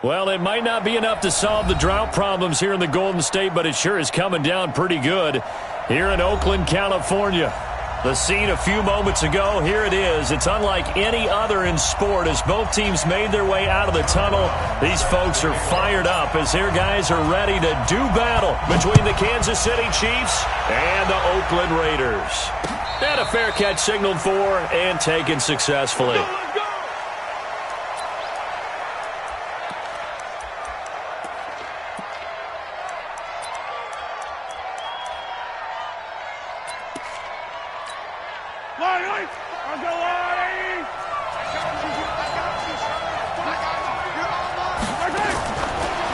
Well, it might not be enough to solve the drought problems here in the Golden State, but it sure is coming down pretty good here in Oakland, California. The scene a few moments ago, here it is. It's unlike any other in sport as both teams made their way out of the tunnel. These folks are fired up as their guys are ready to do battle between the Kansas City Chiefs and the Oakland Raiders. And a fair catch signaled for and taken successfully.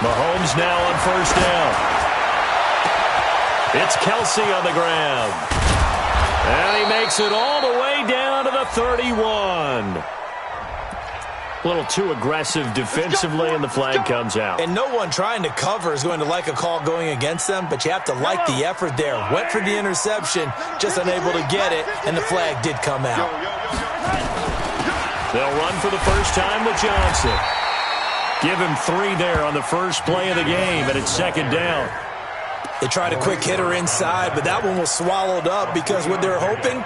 Mahomes now on first down. It's Kelsey on the ground. And he makes it all the way down to the 31. A little too aggressive defensively, and the flag comes out. And no one trying to cover is going to like a call going against them, but you have to like the effort there. Went for the interception, just unable to get it, and the flag did come out. They'll run for the first time with Johnson. Give him 3 there on the first play of the game, and it's second down. They tried a quick hitter inside, but that one was swallowed up because what they're hoping,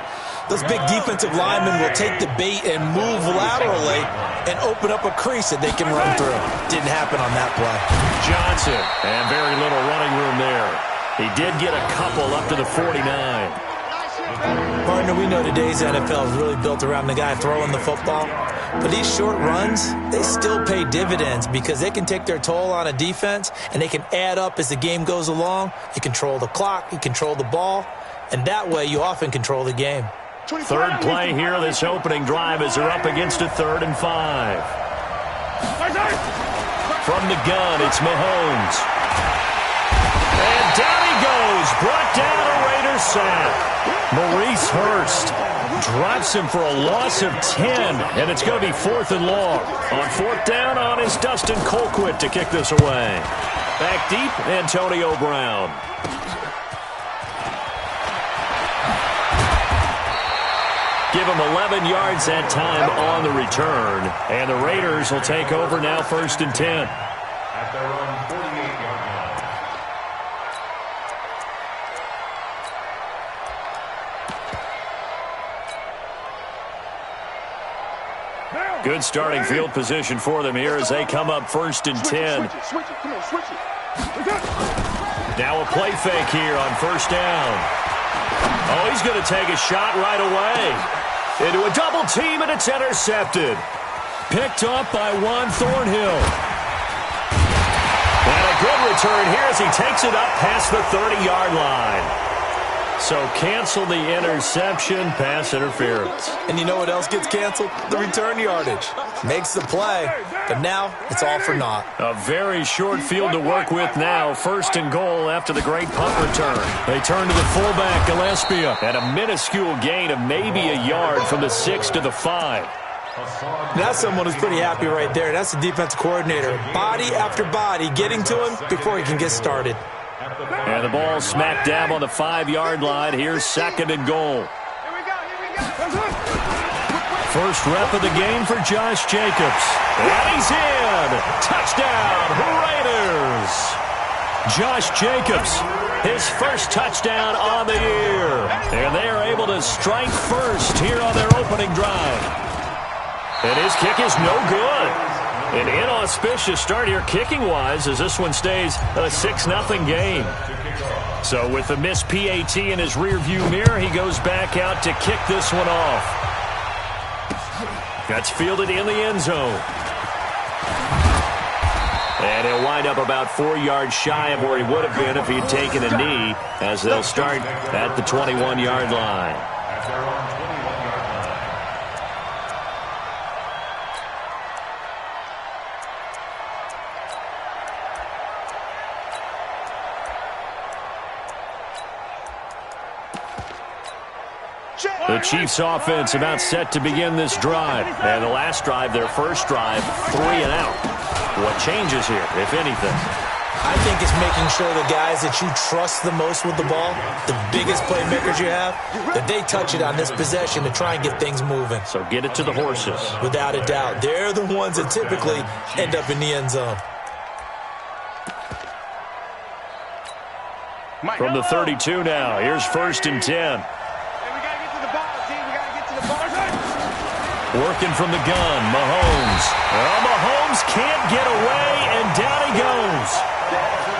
those big defensive linemen will take the bait and move laterally and open up a crease that they can run through. Didn't happen on that play. Johnson, and very little running room there. He did get a couple up to the 49. Partner, we know today's NFL is really built around the guy throwing the football. But these short runs, they still pay dividends because they can take their toll on a defense and they can add up as the game goes along. You control the clock, you control the ball, and that way you often control the game. Third play here, this opening drive as they're up against a 3rd and 5. From the gun, it's Mahomes. And down he goes, brought down a Raiders sack. Maurice Hurst drops him for a loss of 10, and it's going to be 4th and long. On 4th down on is Dustin Colquitt to kick this away. Back deep, Antonio Brown. Give him 11 yards that time on the return, and the Raiders will take over now 1st and 10. At their own 48-yard line. Good starting field position for them here as they come up 1st and 10. Now a play fake here on 1st down. Oh, he's going to take a shot right away. Into a double team, and it's intercepted. Picked up by Juan Thornhill. And a good return here as he takes it up past the 30-yard line. So cancel the interception, pass interference. And you know what else gets canceled? The return yardage. Makes the play, but now it's all for naught. A very short field to work with now. 1st and goal after the great punt return. They turn to the fullback, Gillespie, at a minuscule gain of maybe a yard from the 6 to the 5. That's someone who's pretty happy right there. That's the defensive coordinator. Body after body getting to him before he can get started. And the ball smack dab on the 5-yard line. Here's 2nd and goal. First rep of the game for Josh Jacobs. And he's in. Touchdown, Raiders. Josh Jacobs, his first touchdown on the year. And they are able to strike first here on their opening drive. And his kick is no good. An inauspicious start here kicking-wise as this one stays a 6-0 game. So with the missed PAT in his rearview mirror, he goes back out to kick this one off. That's fielded in the end zone. And he'll wind up about 4 yards shy of where he would have been if he had taken a knee as they'll start at the 21-yard line. The Chiefs offense about set to begin this drive. And the last drive, their first drive, 3 and out. What changes here, if anything? I think it's making sure the guys that you trust the most with the ball, the biggest playmakers you have, that they touch it on this possession to try and get things moving. So get it to the horses. Without a doubt. They're the ones that typically end up in the end zone. From the 32 now, here's 1st and 10. Working from the gun, Mahomes. Well, Mahomes can't get away, and down he goes.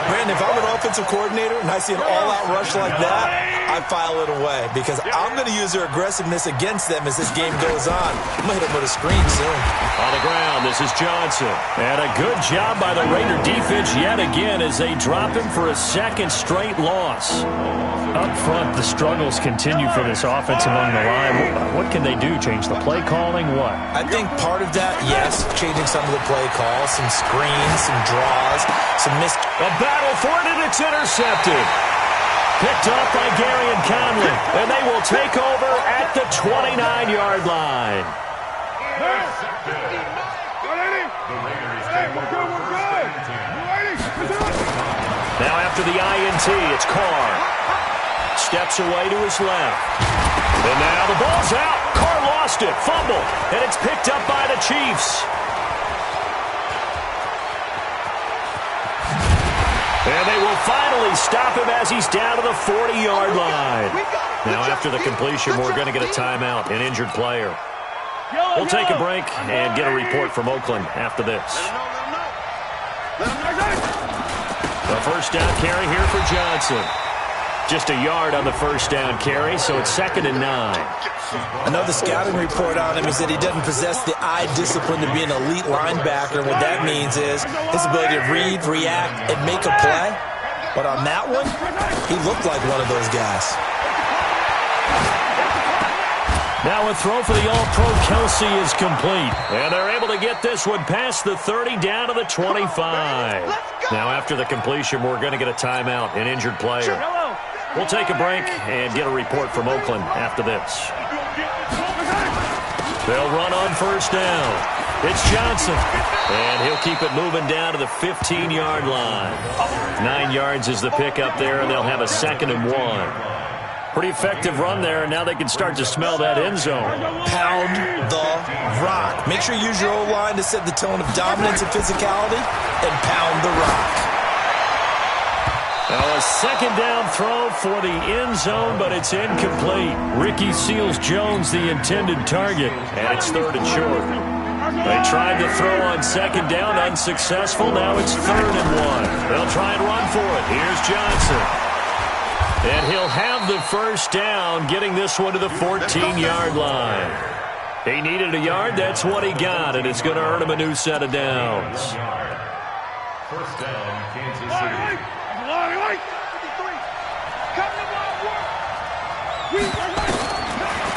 Brandon, if I'm an offensive coordinator and I see an all-out rush like that, I file it away because I'm going to use their aggressiveness against them as this game goes on. I'm going to hit them with a screen soon. On the ground, this is Johnson. And a good job by the Raider defense yet again as they drop him for a 2nd straight loss. Up front, the struggles continue for this offense among the line. What can they do? Change the play calling? What? I think part of that, yes, changing some of the play calls, some screens, some draws, some missed. A battle for it, and it's intercepted. Picked off by Gary and Conley, and they will take over at the 29-yard line. Now after the INT, it's Carr. Steps away to his left. And now the ball's out. Carr lost it. Fumble. And it's picked up by the Chiefs. And they will finally stop him as he's down to the 40-yard line. Now after the completion, we're going to get a timeout, an injured player. We'll take a break and get a report from Oakland after this. The 1st down carry here for Johnson. Just a yard on the 1st down carry, so it's 2nd and 9. I know the scouting report on him is that he doesn't possess the eye discipline to be an elite linebacker. What that means is his ability to read, react, and make a play. But on that one, he looked like one of those guys. Now a throw for the All-Pro Kelsey is complete. And they're able to get this one past the 30 down to the 25. Now after the completion, we're going to get a timeout, an injured player. We'll take a break and get a report from Oakland after this. They'll run on 1st down. It's Johnson. And he'll keep it moving down to the 15-yard line. 9 yards is the pickup there, and they'll have a 2nd and 1. Pretty effective run there, and now they can start to smell that end zone. Pound the rock. Make sure you use your O-line to set the tone of dominance and physicality, and pound the rock. Now a 2nd down throw for the end zone, but it's incomplete. Ricky Seals-Jones, the intended target, and it's 3rd and short. They tried to throw on 2nd down, unsuccessful. Now it's 3rd and 1. They'll try and run for it. Here's Johnson. And he'll have the 1st down, getting this one to the 14-yard line. He needed a yard. That's what he got, and it's going to earn him a new set of downs. 1st down, Kansas City.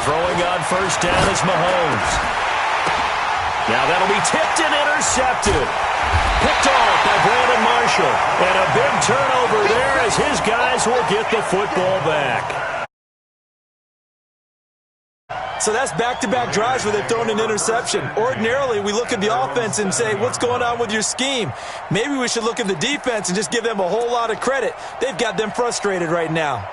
Throwing on 1st down is Mahomes. Now that'll be tipped and intercepted. Picked off by Brandon Marshall. And a big turnover there as his guys will get the football back. So that's back-to-back drives where they've thrown an interception. Ordinarily, we look at the offense and say, what's going on with your scheme? Maybe we should look at the defense and just give them a whole lot of credit. They've got them frustrated right now.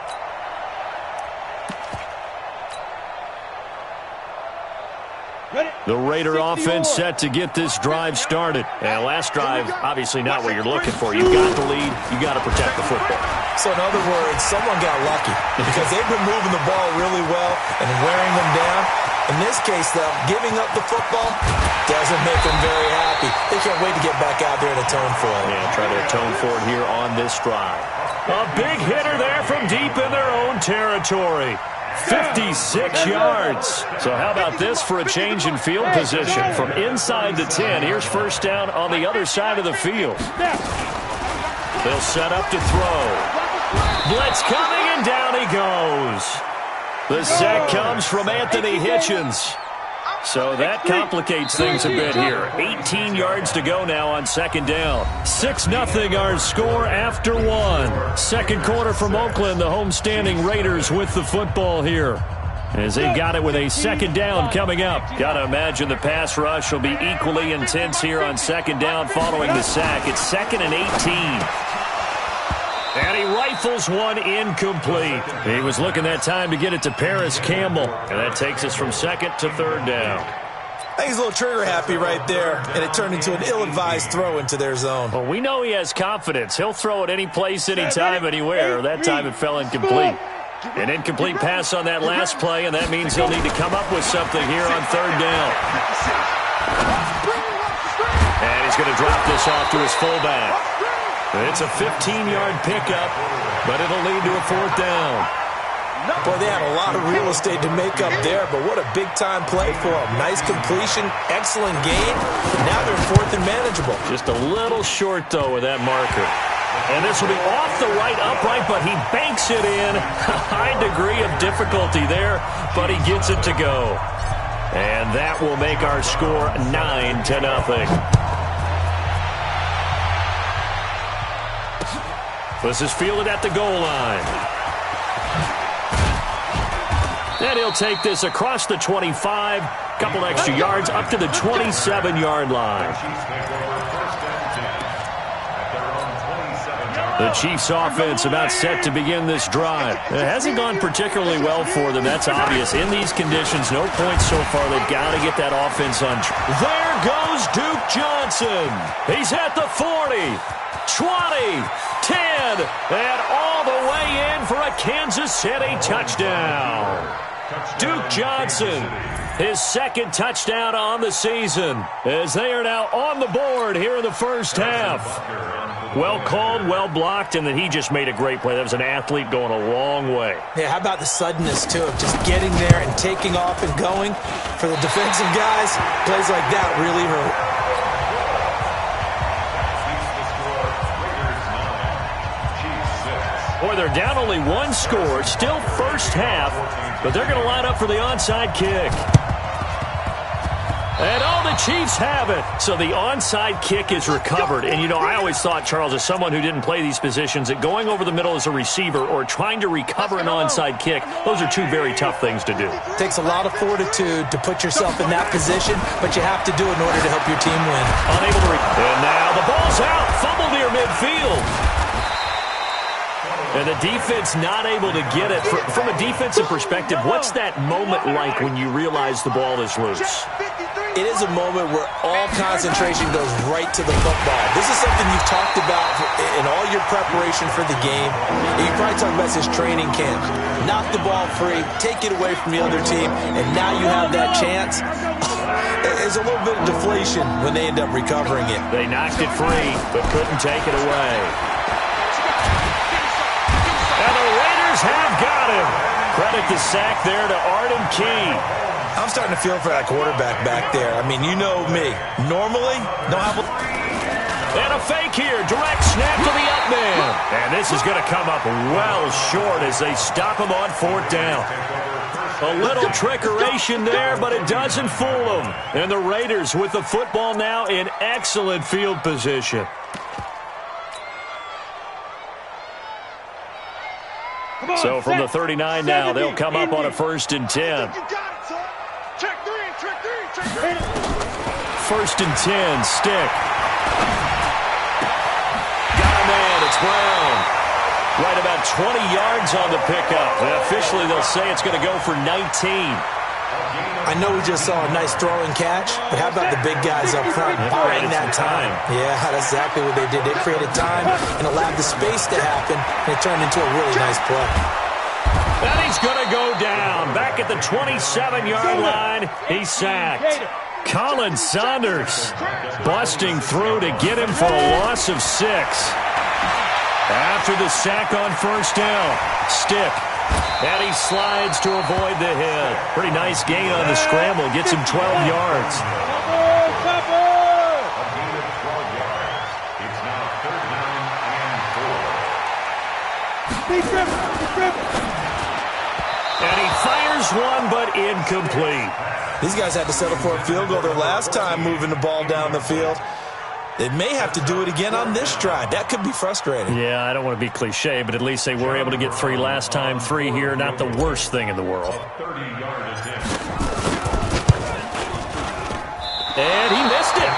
The Raider offense set to get this drive started. And last drive, obviously not what you're looking for. You've got the lead. You've got to protect the football. So in other words, someone got lucky because they've been moving the ball really well and wearing them down. In this case, though, giving up the football doesn't make them very happy. They can't wait to get back out there and atone for it. Yeah, try to atone for it here on this drive. A big hitter there from deep in their own territory. 56 yards. So how about this for a change in field position? From inside the 10, here's 1st down on the other side of the field. They'll set up to throw. Blitz coming, and down he goes. The sack comes from Anthony Hitchens. So that complicates things a bit here. 18 yards to go now on 2nd down. 6-0 our score after 1. 2nd quarter from Oakland, the homestanding Raiders with the football here. As they got it with a 2nd down coming up. Got to imagine the pass rush will be equally intense here on 2nd down following the sack. It's 2nd and 18. And he rifles one incomplete. He was looking that time to get it to Paris Campbell. And that takes us from 2nd to 3rd down. I think he's a little trigger happy right there, and it turned into an ill-advised throw into their zone. Well, we know he has confidence. He'll throw it any place, anytime, anywhere. That time it fell incomplete. An incomplete pass on that last play, and that means he'll need to come up with something here on third down. And he's going to drop this off to his fullback. It's a 15-yard pickup, but it'll lead to a fourth down. Boy, they had a lot of real estate to make up there, but what a big-time play for them. Nice completion, excellent gain. Now they're fourth and manageable. Just a little short, though, with that marker. And this will be off the right upright, but he banks it in. A high degree of difficulty there, but he gets it to go. And that will make our score 9-0. This is fielded at the goal line. And he'll take this across the 25, couple extra yards up to the 27-yard line. The Chiefs' offense about set to begin this drive. It hasn't gone particularly well for them. That's obvious. In these conditions, no points so far. They've got to get that offense on. There goes Duke Johnson. He's at the 40, 20, 10, and all the way in for a Kansas City touchdown. Duke Johnson, his second touchdown on the season, as they are now on the board here in the first half. Well called, well blocked, and then he just made a great play. That was an athlete going a long way. Yeah, how about the suddenness, too, of just getting there and taking off and going? For the defensive guys, plays like that really hurt. Boy, they're down only one score, still first half, but they're going to line up for the onside kick. And all the Chiefs have it. So the onside kick is recovered. And, you know, I always thought, Charles, as someone who didn't play these positions, that going over the middle as a receiver or trying to recover an onside kick, those are two very tough things to do. It takes a lot of fortitude to put yourself in that position, but you have to do it in order to help your team win. Unable to and now the ball's out. Fumble near midfield. And the defense not able to get it. From a defensive perspective, what's that moment like when you realize the ball is loose? It is a moment where all concentration goes right to the football. This is something you've talked about in all your preparation for the game. You probably talked about this training camp. Knock the ball free, take it away from the other team, and now you have that chance. There's a little bit of deflation when they end up recovering it. They knocked it free, but couldn't take it away. And the Raiders have got him. Credit the sack there to Arden Key. I'm starting to feel for that quarterback back there. I mean, you know me. Normally, don't have and a fake here. Direct snap to the up man. And this is going to come up well short as they stop him on fourth down. A little trickeration there, but it doesn't fool them. And the Raiders with the football now in excellent field position. So from the 39 now, they'll come up on a 1st and 10. 1st and 10, stick. Got a man, it's Brown. Right about 20 yards on the pickup. And officially, they'll say it's going to go for 19. I know we just saw a nice throw and catch, but how about the big guys up front buying that time? Yeah, that's exactly what they did. They created time and allowed the space to happen, and it turned into a really nice play. And he's going to go down. Back at the 27-yard line, he's sacked. Colin Saunders busting through to get him for a loss of 6. After the sack on 1st down, stick. And he slides to avoid the hit. Pretty nice gain on the scramble. Gets him 12 yards. And he fires one, but incomplete. These guys had to settle for a field goal their last time moving the ball down the field. They may have to do it again on this drive. That could be frustrating. Yeah, I don't want to be cliche, but at least they were able to get 3 last time. 3 here, not the worst thing in the world. And he missed it.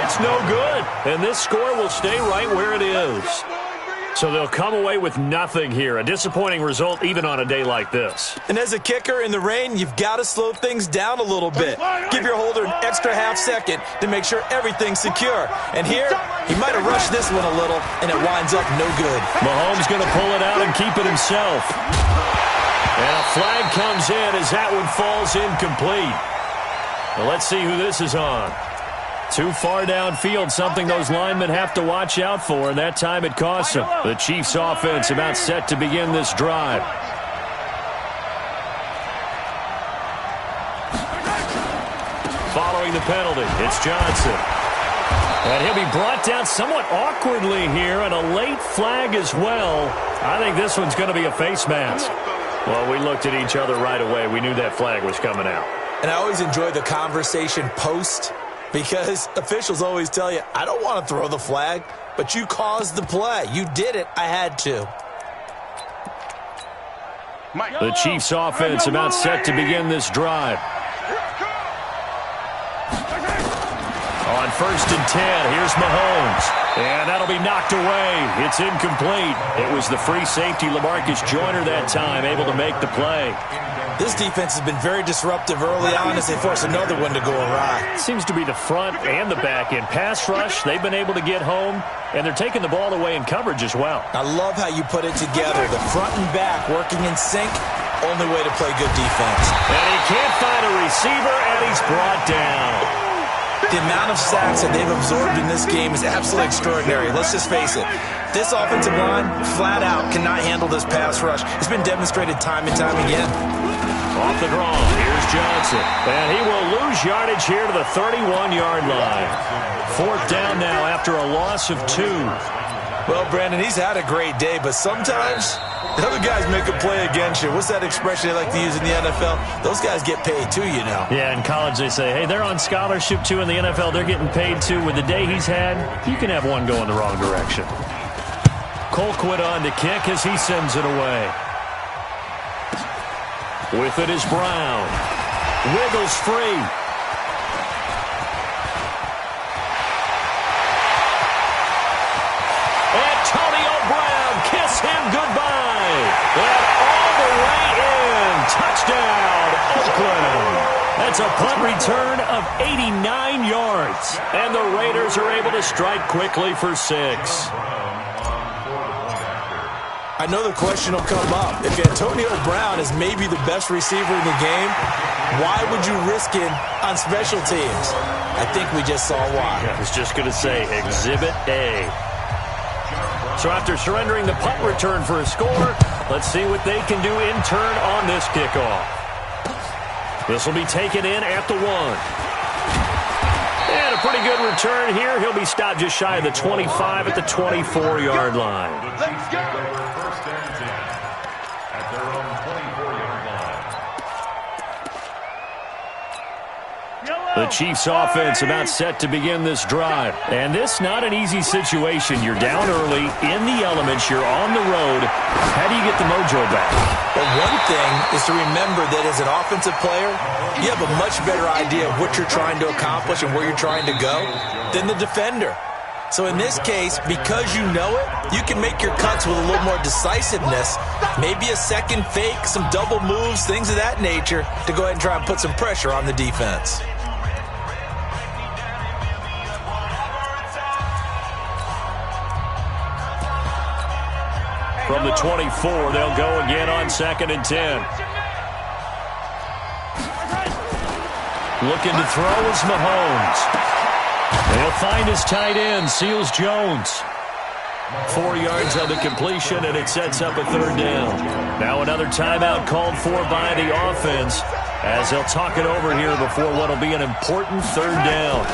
It's no good. And this score will stay right where it is. So they'll come away with nothing here. A disappointing result even on a day like this. And as a kicker in the rain, you've got to slow things down a little bit. Give your holder an extra half second to make sure everything's secure. And here, he might have rushed this one a little, and it winds up no good. Mahomes going to pull it out and keep it himself. And a flag comes in as that one falls incomplete. Well, let's see who this is on. Too far downfield, something those linemen have to watch out for, and that time it costs them. The Chiefs' offense about set to begin this drive. Following the penalty, it's Johnson. And he'll be brought down somewhat awkwardly here, and a late flag as well. I think this one's going to be a face mask. Well, we looked at each other right away. We knew that flag was coming out. And I always enjoy the conversation post, because officials always tell you, I don't want to throw the flag, but you caused the play. You did it. I had to. The Chiefs' offense about set to begin this drive. On 1st and 10, here's Mahomes. And that'll be knocked away. It's incomplete. It was the free safety, LaMarcus Joyner, that time, able to make the play. This defense has been very disruptive early on as they force another one to go awry. Seems to be the front and the back end. Pass rush, they've been able to get home, and they're taking the ball away in coverage as well. I love how you put it together. The front and back working in sync, only way to play good defense. And he can't find a receiver, and he's brought down. The amount of sacks that they've absorbed in this game is absolutely extraordinary. Let's just face it. This offensive line, flat out, cannot handle this pass rush. It's been demonstrated time and time again. Off the draw, here's Johnson. And he will lose yardage here to the 31-yard line. 4th down now after a loss of 2. Well, Brandon, he's had a great day, but sometimes the other guys make a play against you. What's that expression they like to use in the NFL? Those guys get paid too, you know. Yeah, in college they say, hey, they're on scholarship too. In the NFL, they're getting paid too. With the day he's had, you can have one go in the wrong direction. Colquitt on to kick as he sends it away. With it is Brown. Wiggles free. Antonio Brown, kiss him goodbye. And all the way in. Touchdown, Oakland. That's a punt return of 89 yards. And the Raiders are able to strike quickly for 6. I know the question will come up. If Antonio Brown is maybe the best receiver in the game, why would you risk him on special teams? I think we just saw why. I was just going to say, Exhibit A. So after surrendering the punt return for a score, let's see what they can do in turn on this kickoff. This will be taken in at the 1. And a pretty good return here. He'll be stopped just shy of the 25 at the 24-yard line. The Chiefs' offense about set to begin this drive. And this not an easy situation. You're down early, in the elements, you're on the road. How do you get the mojo back? Well, one thing is to remember that as an offensive player, you have a much better idea of what you're trying to accomplish and where you're trying to go than the defender. So in this case, because you know it, you can make your cuts with a little more decisiveness, maybe a second fake, some double moves, things of that nature, to go ahead and try and put some pressure on the defense. From the 24, they'll go again on 2nd and 10. Looking to throw is Mahomes. They'll find his tight end, Seals Jones. 4 yards on the completion, and it sets up a 3rd down. Now another timeout called for by the offense as they'll talk it over here before what will be an important 3rd down.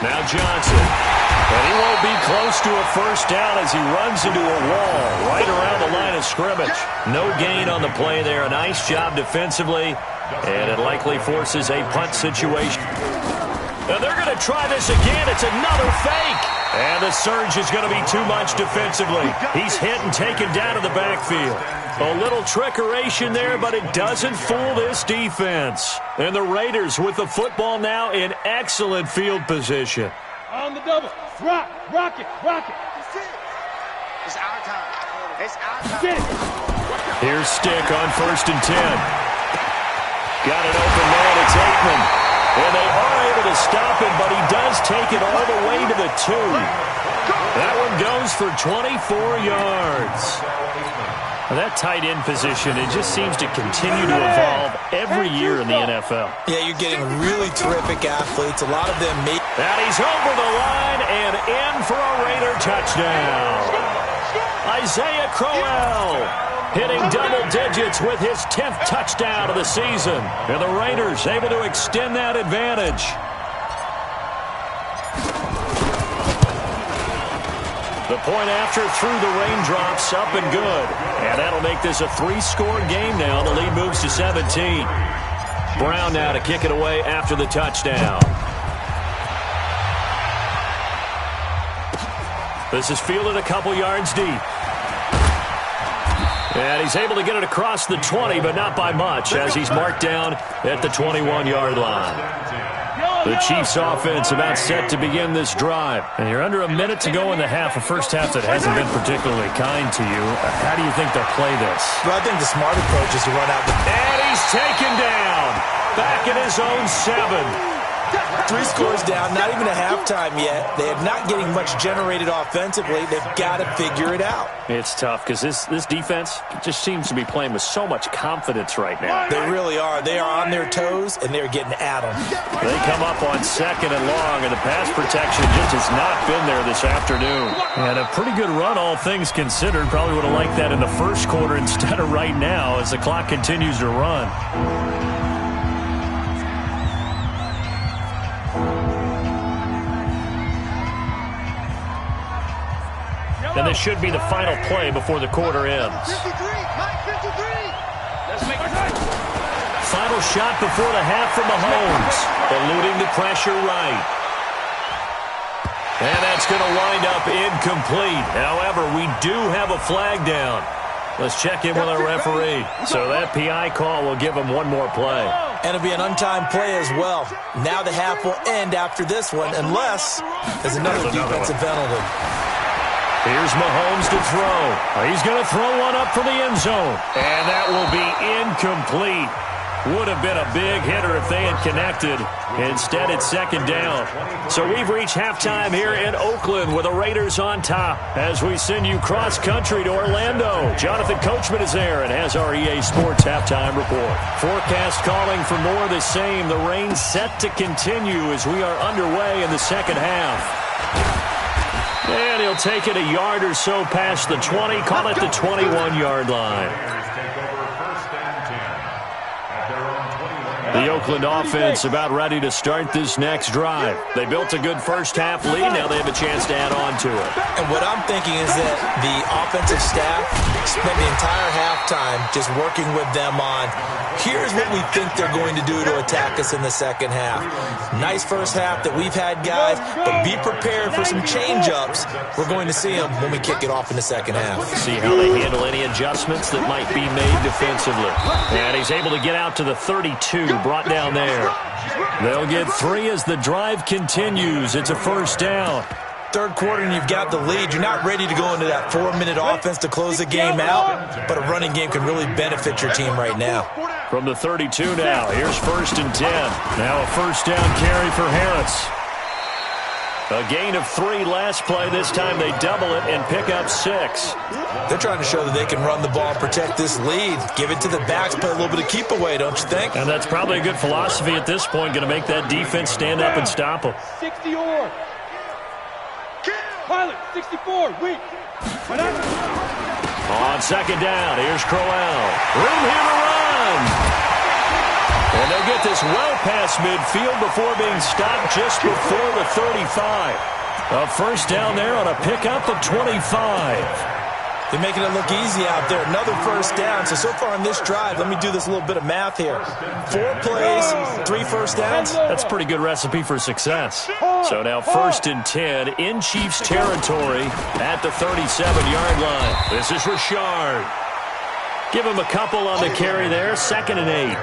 Now Johnson. And he won't be close to a 1st down as he runs into a wall right around the line of scrimmage. No gain on the play there. A nice job defensively, and it likely forces a punt situation. And they're going to try this again. It's another fake. And the surge is going to be too much defensively. He's hit and taken down to the backfield. A little trickeration there, but it doesn't fool this defense. And the Raiders with the football now in excellent field position. On the double. Rock it. It's our time. It's our time. Here's Stick on 1st and 10. Got an open man. It's Aikman. And they are able to stop him, but he does take it all the way to the 2. That one goes for 24 yards. That tight end position, it just seems to continue to evolve every year in the NFL. Yeah, you're getting really terrific athletes. A lot of them make... And he's over the line and in for a Raider touchdown. Isaiah Crowell hitting double digits with his 10th touchdown of the season. And the Raiders able to extend that advantage. The point after through the raindrops, up and good. And that'll make this a 3-score game now. The lead moves to 17. Brown now to kick it away after the touchdown. This is fielded a couple yards deep. And he's able to get it across the 20, but not by much, as he's marked down at the 21-yard line. The Chiefs offense about set to begin this drive. And you're under a minute to go in the half, a first half that hasn't been particularly kind to you. How do you think they'll play this? Well, I think the smart approach is to run out. And he's taken down. Back at his own 7. 3 scores down, not even a halftime yet. They are not getting much generated offensively. They've got to figure it out. It's tough because this defense just seems to be playing with so much confidence right now. They really are. They are on their toes, and they're getting at them. They come up on 2nd and long, and the pass protection just has not been there this afternoon. And a pretty good run, all things considered. Probably would have liked that in the first quarter instead of right now as the clock continues to run. And this should be the final play before the quarter ends. 53, Mike 53. Let's make it. Final shot before the half from Mahomes. Eluding the pressure right. And that's going to wind up incomplete. However, we do have a flag down. Let's check in with our referee. So that PI call will give him one more play. And it'll be an untimed play as well. Now the half will end after this one, unless there's another defensive penalty. Here's Mahomes to throw. He's going to throw one up for the end zone. And that will be incomplete. Would have been a big hitter if they had connected. Instead, it's 2nd down. So we've reached halftime here in Oakland with the Raiders on top as we send you cross-country to Orlando. Jonathan Coachman is there and has our EA Sports halftime report. Forecast calling for more of the same. The rain set to continue as we are underway in the second half. And he'll take it a yard or so past the 20, call it the 21-yard line. The Oakland offense about ready to start this next drive. They built a good first half lead. Now they have a chance to add on to it. And what I'm thinking is that the offensive staff spent the entire halftime just working with them on, here's what we think they're going to do to attack us in the second half. Nice first half that we've had, guys, but be prepared for some change-ups. We're going to see them when we kick it off in the second half. See how they handle any adjustments that might be made defensively. And he's able to get out to the 32. Brought down there. They'll get 3 as the drive continues. It's a first down. Third quarter and you've got the lead. You're not ready to go into that 4-minute offense to close the game out, but a running game can really benefit your team right now. From the 32 now, here's 1st and 10. Now a first down carry for Harris. A gain of 3 last play. This time they double it and pick up 6. They're trying to show that they can run the ball, protect this lead, give it to the backs, play a little bit of keep away, don't you think? And that's probably a good philosophy at this point, going to make that defense stand up and stop them. 60 or. Pilot, 64, wait. On 2nd down, here's Crowell. Room here to run. And they'll get this well past midfield before being stopped just before the 35. A first down there on a pickup of 25. They're making it look easy out there. Another first down. So far in this drive, let me do this little bit of math here. 4 plays, 3 first downs. That's a pretty good recipe for success. So now 1st and 10 in Chiefs territory at the 37-yard line. This is Richard. Give him a couple on the carry there. 2nd and 8.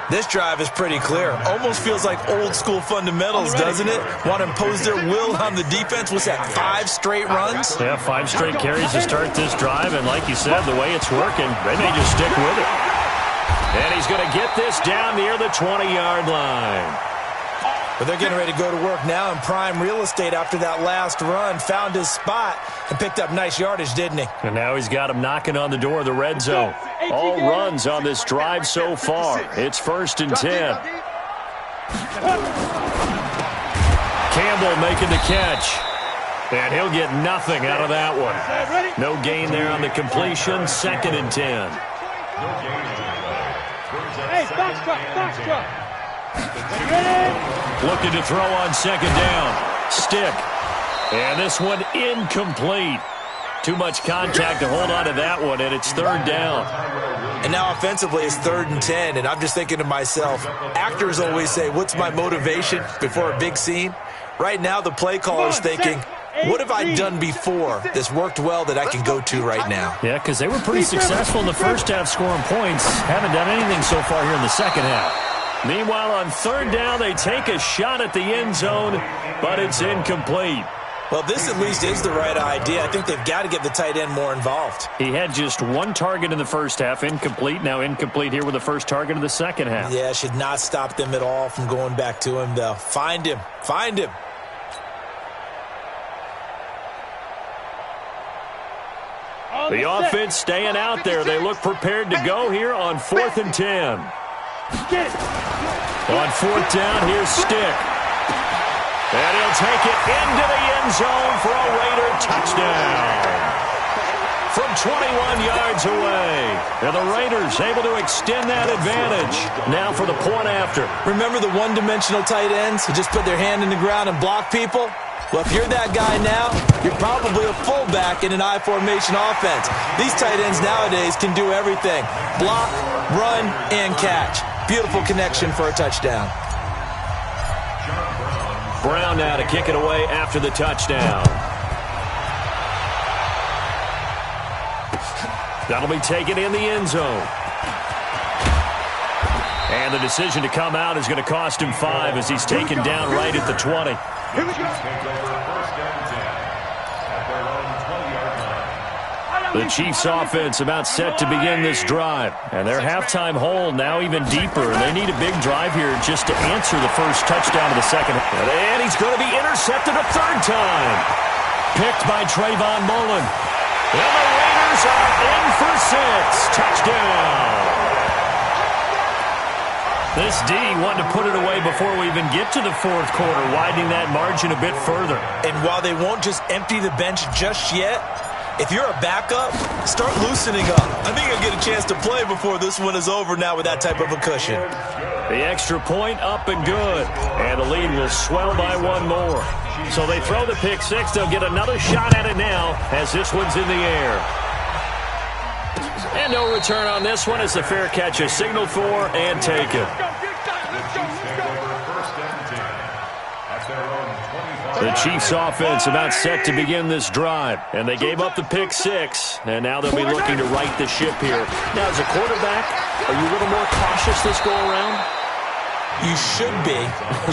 This drive is pretty clear. Almost feels like old school fundamentals, doesn't it? Want to impose their will on the defense. What's that, 5 straight runs? Yeah, 5 straight carries to start this drive, and like you said, the way it's working, they may just stick with it. And he's going to get this down near the 20-yard line. But they're getting ready to go to work now in prime real estate after that last run. Found his spot and picked up nice yardage, didn't he? And now he's got him knocking on the door of the red zone. All runs on this drive so far. It's 1st and 10. Campbell making the catch. And he'll get nothing out of that one. No gain there on the completion. 2nd and 10. Hey, box truck. Looking to throw on 2nd down. Stick. And this one incomplete. Too much contact to hold on to that one, and it's 3rd down. And now offensively it's 3rd and 10, and I'm just thinking to myself, actors always say, what's my motivation before a big scene? Right now the play caller's thinking, what have I done before that's worked well that I can go to right now? Yeah, because they were pretty successful in the first half scoring points. Haven't done anything so far here in the second half. Meanwhile, on 3rd down, they take a shot at the end zone, but it's incomplete. Well, this at least is the right idea. I think they've got to get the tight end more involved. He had just 1 target in the first half, incomplete. Now incomplete here with the first target of the second half. Yeah, should not stop them at all from going back to him, though. Find him. The offense staying out there. They look prepared to go here on 4th and 10. On 4th down, here's Stick. And he'll take it into the end zone for a Raider touchdown. From 21 yards away. And the Raiders able to extend that advantage. Now for the point after. Remember the one-dimensional tight ends who just put their hand in the ground and block people? Well, if you're that guy now, you're probably a fullback in an I formation offense. These tight ends nowadays can do everything. Block, run, and catch. Beautiful connection for a touchdown. Brown now to kick it away after the touchdown. That'll be taken in the end zone. And the decision to come out is going to cost him 5 as he's taken down right at the 20. Here we go. The Chiefs offense about set to begin this drive. And their halftime hole now even deeper. And they need a big drive here just to answer the first touchdown of the second. And he's going to be intercepted a 3rd time. Picked by Trayvon Mullen. And the Raiders are in for 6. Touchdown. This D wanted to put it away before we even get to the 4th quarter, widening that margin a bit further. And while they won't just empty the bench just yet, if you're a backup, start loosening up. I think I'll get a chance to play before this one is over now with that type of a cushion. The extra point up and good. And the lead will swell by 1 more. So they throw the pick 6. They'll get another shot at it now as this one's in the air. And no return on this one as the fair catch is signaled for and taken. The Chiefs offense about set to begin this drive. And they gave up the pick 6. And now they'll be looking to right the ship here. Now, as a quarterback, are you a little more cautious this go around? You should be,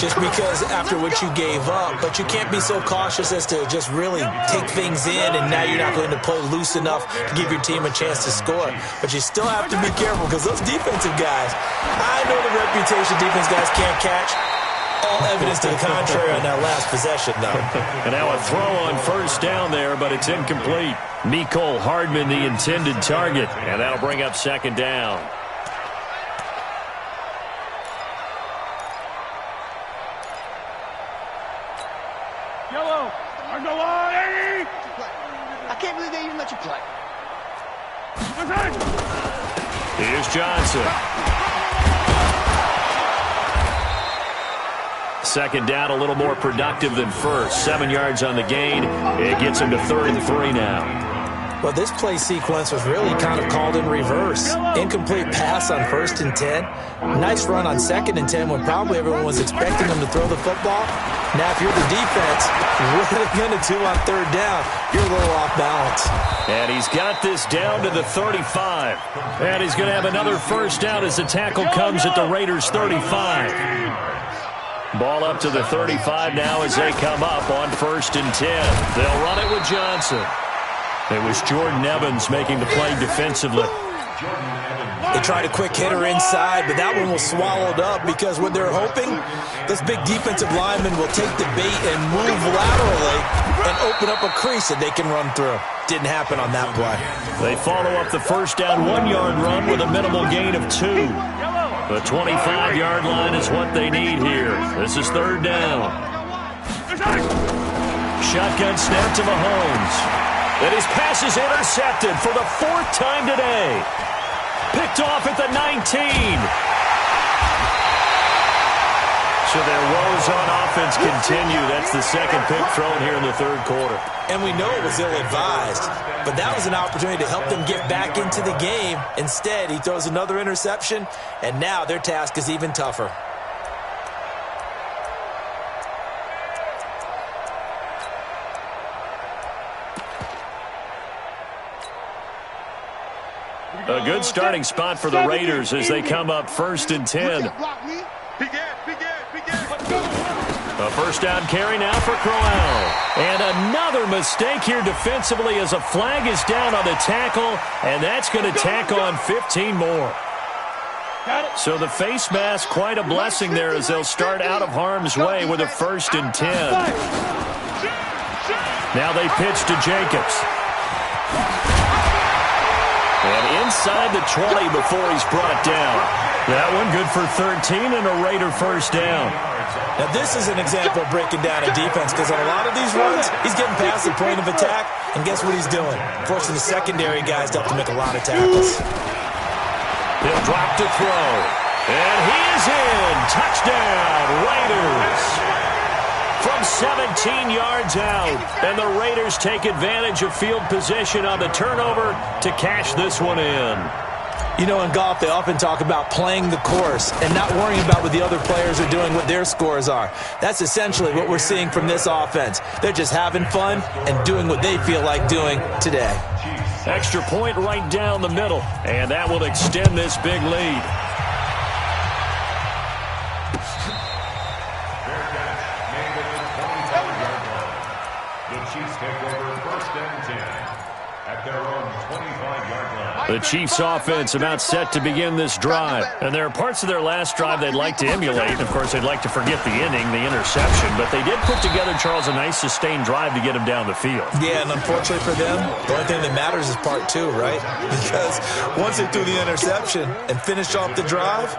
just because after what you gave up. But you can't be so cautious as to just really take things in, and now you're not going to play loose enough to give your team a chance to score. But you still have to be careful because those defensive guys, I know the reputation defense guys can't catch. All evidence to the contrary on that last possession, though. And now a throw on 1st down there, but it's incomplete. Mecole Hardman, the intended target, and that'll bring up 2nd down. Yellow. On the line. I can't believe they even let you play. Here's Johnson. 2nd down, a little more productive than 1st. 7 yards on the gain. It gets him to 3rd and 3 now. Well, this play sequence was really kind of called in reverse. Incomplete pass on 1st and 10. Nice run on 2nd and 10 when probably everyone was expecting them to throw the football. Now, if you're the defense, what are they going to do on 3rd down? You're a little off balance. And he's got this down to the 35. And he's going to have another 1st down as the tackle comes at the Raiders' 35. Ball up to the 35 now as they come up on 1st and 10. They'll run it with Johnson. It was Jordan Evans making the play defensively. They tried a quick hitter inside, but that one was swallowed up because what they're hoping, this big defensive lineman will take the bait and move laterally and open up a crease that they can run through. Didn't happen on that play. They follow up the 1st down 1-yard run with a minimal gain of 2. The 25-yard line is what they need here. This is 3rd down. Shotgun snap to Mahomes. And his pass is intercepted for the 4th time today. Picked off at the 19. So their woes on offense continue. That's the 2nd pick thrown here in the 3rd quarter. And we know it was ill-advised, but that was an opportunity to help them get back into the game. Instead, he throws another interception, and now their task is even tougher. A good starting spot for the Raiders as they come up 1st and 10. A 1st down carry now for Crowell. And another mistake here defensively as a flag is down on the tackle, and that's going to tack on 15 more. So the face mask, quite a blessing there as they'll start out of harm's way with a 1st and 10. Now they pitch to Jacobs. And inside the 20 before he's brought down. That one good for 13 and a Raider 1st down. Now this is an example of breaking down a defense because on a lot of these runs, he's getting past the point of attack, and guess what he's doing? Forcing the secondary guys to have to make a lot of tackles. He'll drop to throw. And he is in. Touchdown, Raiders. From 17 yards out. And the Raiders take advantage of field position on the turnover to cash this one in. You know, in golf, they often talk about playing the course and not worrying about what the other players are doing, what their scores are. That's essentially what we're seeing from this offense. They're just having fun and doing what they feel like doing today. Extra point right down the middle, and that will extend this big lead. The Chiefs take over 1st and 10 at their own 25-yard line. The Chiefs offense about set to begin this drive. And there are parts of their last drive they'd like to emulate. Of course, they'd like to forget the inning, the interception. But they did put together, Charles, a nice sustained drive to get him down the field. Yeah, and unfortunately for them, the only thing that matters is part 2, right? Because once they threw the interception and finished off the drive,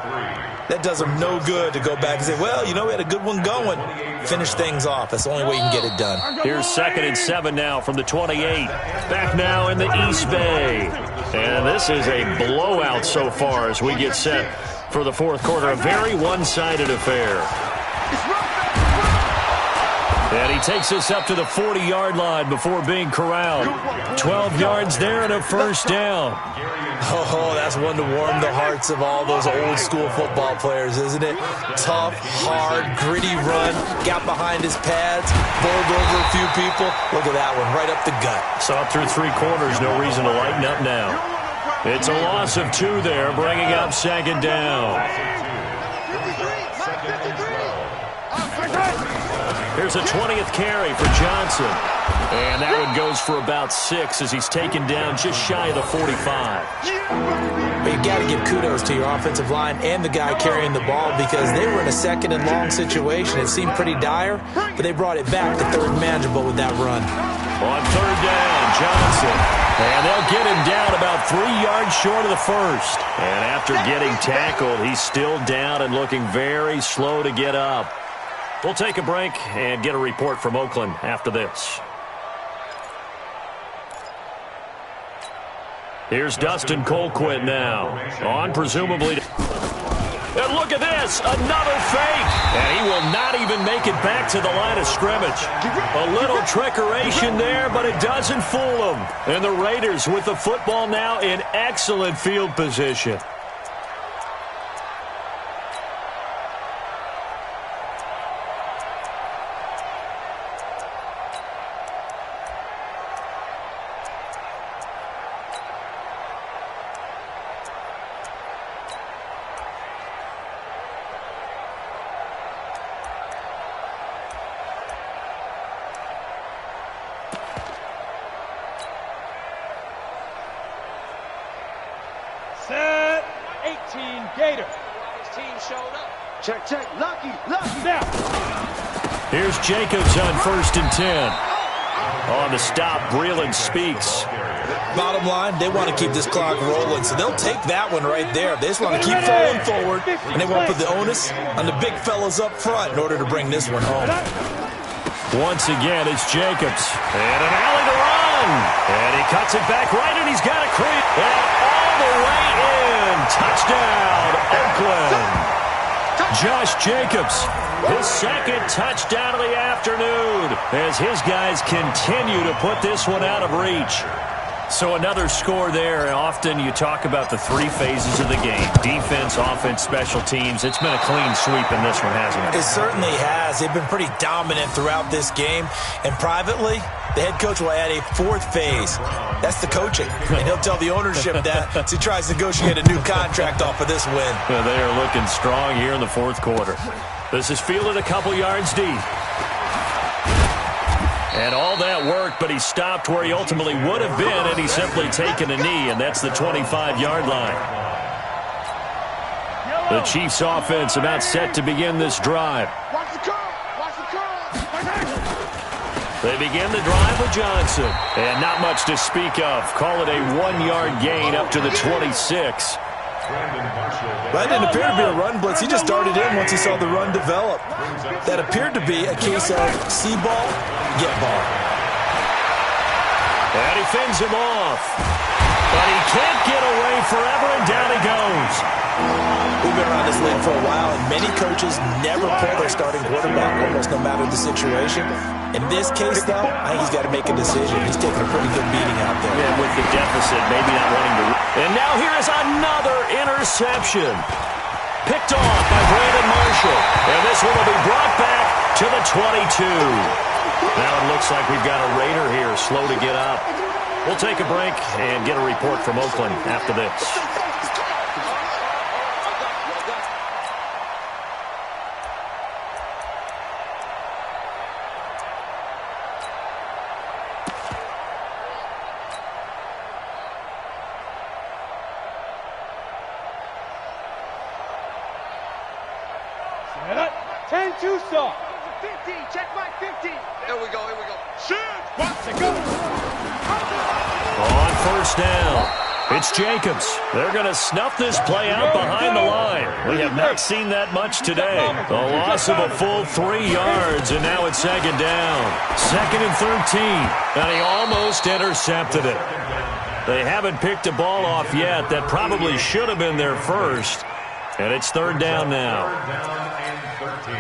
that does them no good to go back and say, well, you know, we had a good one going. Finish things off. That's the only way you can get it done. Here's 2nd and 7 now from the 28. Back now in the East Bay. And this is a blowout so far as we get set for the 4th quarter. A very one-sided affair. And he takes us up to the 40-yard line before being corralled. 12 yards there and a 1st down. Oh, that's one to warm the hearts of all those old-school football players, isn't it? Tough, hard, gritty run, got behind his pads, bowled over a few people. Look at that one, right up the gut. Saw it through 3 quarters, no reason to lighten up now. It's a loss of 2 there, bringing up 2nd down. Here's a 20th carry for Johnson. And that one goes for about 6 as he's taken down just shy of the 45. But you got to give kudos to your offensive line and the guy carrying the ball because they were in a 2nd and long situation. It seemed pretty dire, but they brought it back to 3rd manageable with that run. On 3rd down, Johnson. And they'll get him down about 3 yards short of the 1st. And after getting tackled, he's still down and looking very slow to get up. We'll take a break and get a report from Oakland after this. Here's Dustin Colquitt now, on presumably. And look at this, another fake. And he will not even make it back to the line of scrimmage. A little trickeration there, but it doesn't fool him. And the Raiders with the football now in excellent field position. Set. 18 Gator. His team showed up. Check, check. Lucky. Now. Here's Jacobs on 1st and 10. On the stop, Breeland speaks. Bottom line, they want to keep this clock rolling, so they'll take that one right there. They just want to keep falling forward, and they won't put the onus on the big fellas up front in order to bring this one home. Once again, it's Jacobs. And an alley to run. And he cuts it back right, and he's got a creep. And all the way in. Touchdown, Oakland. Josh Jacobs, his second touchdown of the afternoon as his guys continue to put this one out of reach. So another score there. Often you talk about the three phases of the game: defense, offense, special teams. It's been a clean sweep in this one, hasn't it? It certainly has. They've been pretty dominant throughout this game. And privately, the head coach will add a fourth phase. That's the coaching. And he'll tell the ownership that as he tries to negotiate a new contract off of this win. Well, they are looking strong here in the fourth quarter. This is fielded a couple yards deep. And all that work, but he stopped where he ultimately would have been, and he's simply taken a knee, and that's the 25-yard line. The Chiefs' offense about set to begin this drive. Watch the curl. Watch the curl. They begin the drive with Johnson. And not much to speak of. Call it a 1-yard gain up to the 26. That didn't appear to be a run blitz. He just darted in once he saw the run develop. That appeared to be a case of see ball, get ball. And he fends him off. But he can't get away forever, and down he goes. We've been around this league for a while, and many coaches never pull their starting quarterback, almost no matter the situation. In this case, though, I think he's got to make a decision. He's taking a pretty good beating out there. Yeah, with the deficit, maybe not wanting to. And now here is another interception. Picked off by Brandon Marshall. And this one will be brought back to the 22. Now it looks like we've got a Raider here slow to get up. We'll take a break and get a report from Oakland after this. Set up. 10 Tucson. 50. Check my 50. Here we go. Shoot. Watch it go. On 1st down, it's Jacobs. They're going to snuff this play out behind the line. We have not seen that much today. A loss of a full 3 yards, and now it's 2nd down. 2nd and 13, and he almost intercepted it. They haven't picked a ball off yet. That probably should have been their first, and it's 3rd down now. 3rd down and 13.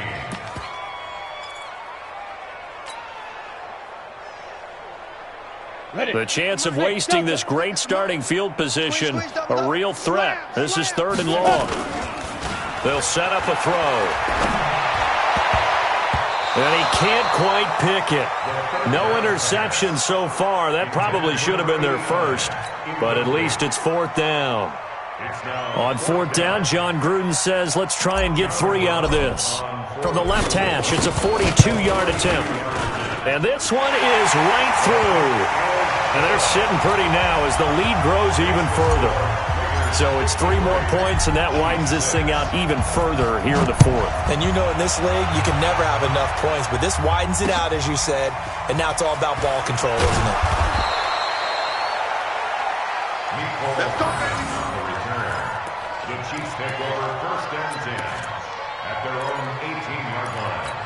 The chance of wasting this great starting field position, a real threat. This is 3rd and long. They'll set up a throw. And he can't quite pick it. No interception so far. That probably should have been their first, but at least it's 4th down. On 4th down, John Gruden says, let's try and get 3 out of this. From the left hash, it's a 42-yard attempt. And this one is right through. And they're sitting pretty now as the lead grows even further. So it's 3 more points, and that widens this thing out even further here in the 4th. And you know in this league, you can never have enough points, but this widens it out, as you said, and now it's all about ball control, isn't it? Let's go, baby. The Chiefs take over 1st and 10 at their own 18-yard line.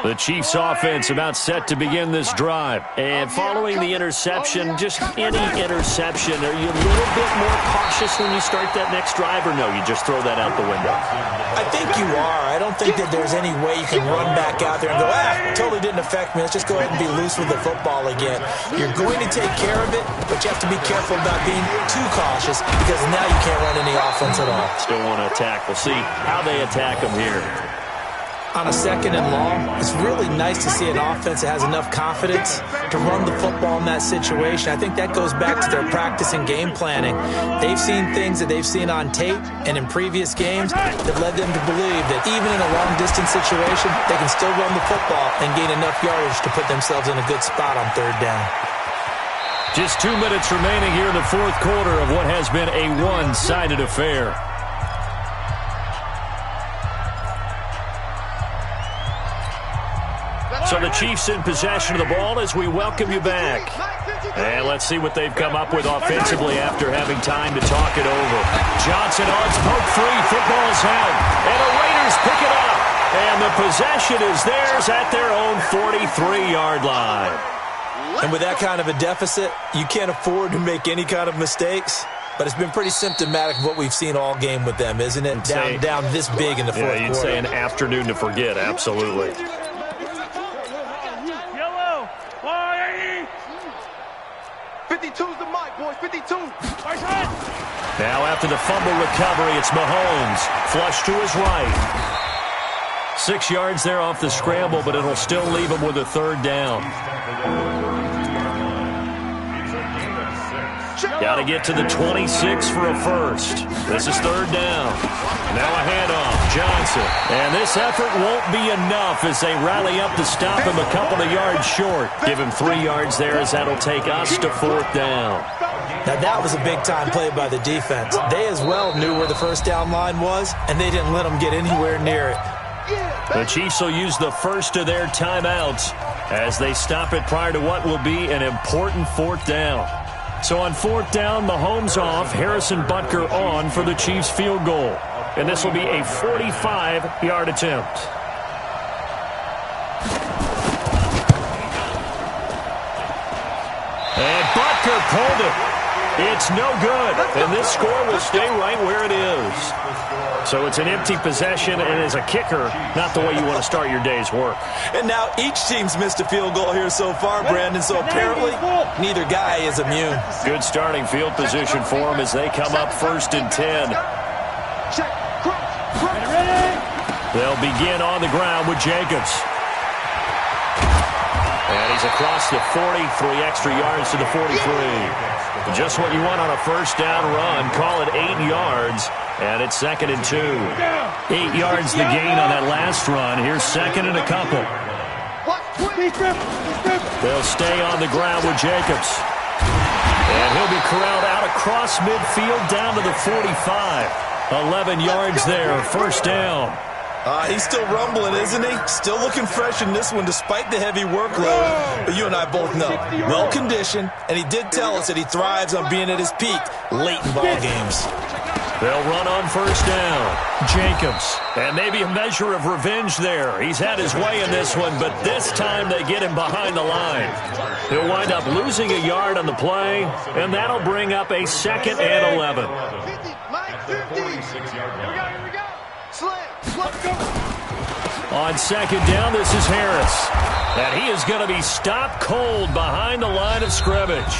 The Chiefs offense about set to begin this drive. And following the interception, just any interception, are you a little bit more cautious when you start that next drive, or no, you just throw that out the window? I think you are. I don't think that there's any way you can run back out there and go, totally didn't affect me. Let's just go ahead and be loose with the football again. You're going to take care of it, but you have to be careful about being too cautious because now you can't run any offense at all. Still want to attack. We'll see how they attack them here. On a 2nd and long, it's really nice to see an offense that has enough confidence to run the football in that situation. I think that goes back to their practice and game planning. They've seen things that they've seen on tape and in previous games that led them to believe that even in a long-distance situation, they can still run the football and gain enough yardage to put themselves in a good spot on 3rd down. Just 2 minutes remaining here in the 4th quarter of what has been a one-sided affair. So the Chiefs in possession of the ball as we welcome you back. And let's see what they've come up with offensively after having time to talk it over. Johnson odds poke free. Football's held. And the Raiders pick it up. And the possession is theirs at their own 43-yard line. And with that kind of a deficit, you can't afford to make any kind of mistakes. But it's been pretty symptomatic of what we've seen all game with them, isn't it? Down this big in the 4th quarter. Yeah, you'd say an afternoon to forget. Absolutely. 52's the mic, boys. 52. Now after the fumble recovery, it's Mahomes. Flush to his right. 6 yards there off the scramble, but it'll still leave him with a 3rd down. Got to get to the 26 for a first. This is 3rd down. Now a handoff. Johnson. And this effort won't be enough as they rally up to stop him a couple of yards short. Give him 3 yards there as that'll take us to 4th down. Now that was a big-time play by the defense. They as well knew where the 1st down line was, and they didn't let them get anywhere near it. The Chiefs will use the first of their timeouts as they stop it prior to what will be an important 4th down. So on 4th down, Mahomes off, Harrison Butker on for the Chiefs field goal. And this will be a 45-yard attempt. And Butker pulled it. It's no good. And this score will stay right where it is. So it's an empty possession, and as a kicker, not the way you want to start your day's work. And now each team's missed a field goal here so far, Brandon, so apparently neither guy is immune. Good starting field position for them as they come up 1st and 10. They'll begin on the ground with Jacobs. And he's across the 40, 3 extra yards to the 43. Just what you want on a 1st down run. Call it 8 yards. And it's 2nd and 2. 8 yards the gain on that last run. Here's 2nd and a couple. They'll stay on the ground with Jacobs. And he'll be corralled out across midfield down to the 45. 11 yards there, 1st down. He's still rumbling, isn't he? Still looking fresh in this one despite the heavy workload. But you and I both know, well-conditioned, and he did tell us that he thrives on being at his peak late in ball games. They'll run on 1st down. Jacobs. And maybe a measure of revenge there. He's had his way in this one, but this time they get him behind the line. He'll wind up losing a yard on the play, and that'll bring up a 2nd and 11. On 2nd down, this is Harris. And he is going to be stopped cold behind the line of scrimmage.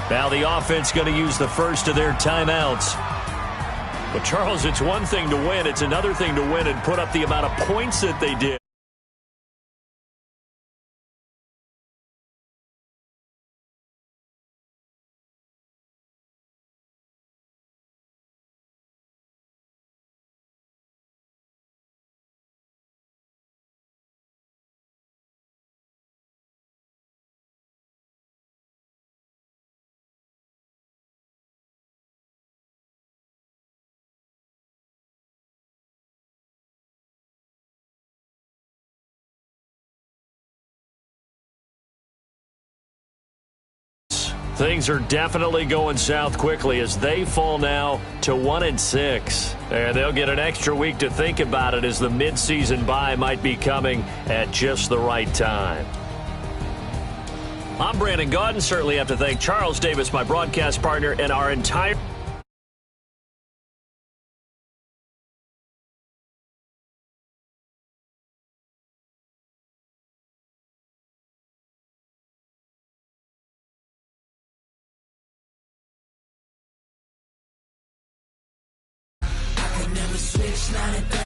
Now the offense going to use the first of their timeouts. But, Charles, it's one thing to win. It's another thing to win and put up the amount of points that they did. Things are definitely going south quickly as they fall now to 1-6. And they'll get an extra week to think about it as the midseason bye might be coming at just the right time. I'm Brandon Gaudin. Certainly have to thank Charles Davis, my broadcast partner, and our entire Never switch, not a